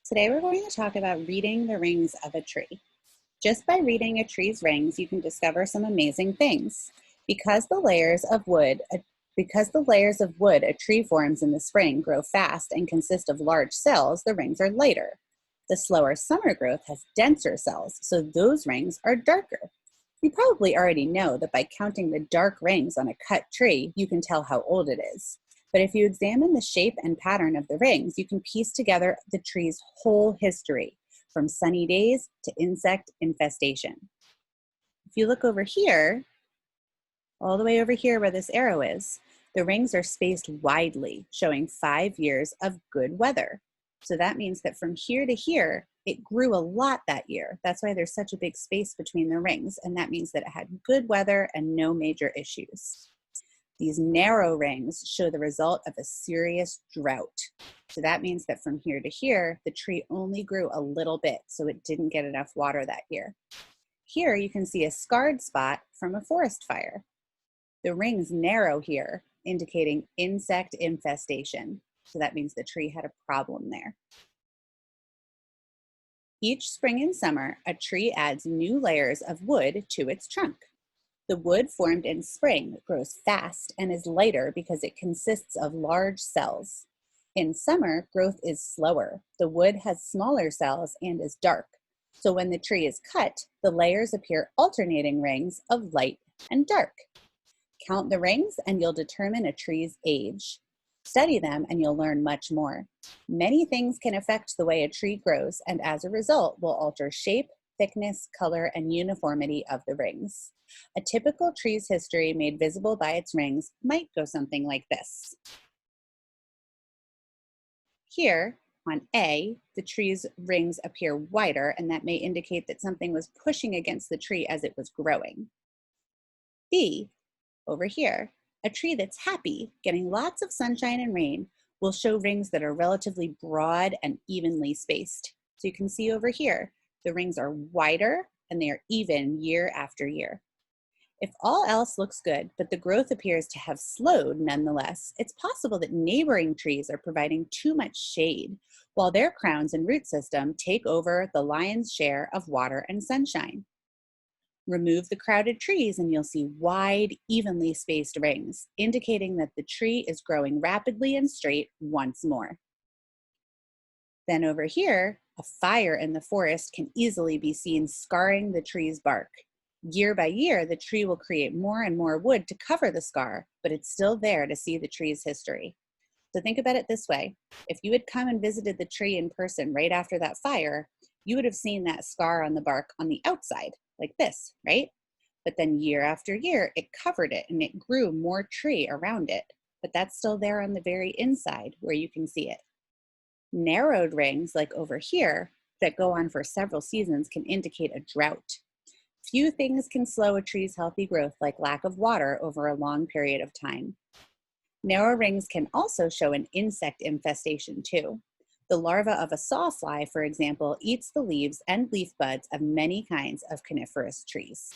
Today we're going to talk about reading the rings of a tree. Just by reading a tree's rings, you can discover some amazing things. Because the layers of wood, a tree forms in the spring grow fast and consist of large cells, the rings are lighter. The slower summer growth has denser cells, so those rings are darker. You probably already know that by counting the dark rings on a cut tree, you can tell how old it is. But if you examine the shape and pattern of the rings, you can piece together the tree's whole history, from sunny days to insect infestation. If you look over here, all the way over here where this arrow is, the rings are spaced widely, showing 5 years of good weather. So that means that from here to here, it grew a lot that year. That's why there's such a big space between the rings, and that means that it had good weather and no major issues. These narrow rings show the result of a serious drought. So that means that from here to here, the tree only grew a little bit, so it didn't get enough water that year. Here you can see a scarred spot from a forest fire. The rings narrow here, indicating insect infestation. So that means the tree had a problem there. Each spring and summer, a tree adds new layers of wood to its trunk. The wood formed in spring grows fast and is lighter because it consists of large cells. In summer, growth is slower. The wood has smaller cells and is dark. So when the tree is cut, the layers appear alternating rings of light and dark. Count the rings and you'll determine a tree's age. Study them and you'll learn much more. Many things can affect the way a tree grows and as a result will alter shape, thickness, color, and uniformity of the rings. A typical tree's history made visible by its rings might go something like this. Here, on A, the tree's rings appear wider, and that may indicate that something was pushing against the tree as it was growing. B, over here, a tree that's happy, getting lots of sunshine and rain, will show rings that are relatively broad and evenly spaced. So you can see over here, the rings are wider and they are even year after year. If all else looks good, but the growth appears to have slowed nonetheless, it's possible that neighboring trees are providing too much shade, while their crowns and root system take over the lion's share of water and sunshine. Remove the crowded trees and you'll see wide, evenly spaced rings, indicating that the tree is growing rapidly and straight once more. Then over here, a fire in the forest can easily be seen scarring the tree's bark. Year by year, the tree will create more and more wood to cover the scar, but it's still there to see the tree's history. So think about it this way. If you had come and visited the tree in person right after that fire, you would have seen that scar on the bark on the outside, like this, right? But then year after year, it covered it and it grew more tree around it, but that's still there on the very inside where you can see it. Narrowed rings, like over here, that go on for several seasons can indicate a drought. Few things can slow a tree's healthy growth like lack of water over a long period of time. Narrow rings can also show an insect infestation too. The larva of a sawfly, for example, eats the leaves and leaf buds of many kinds of coniferous trees.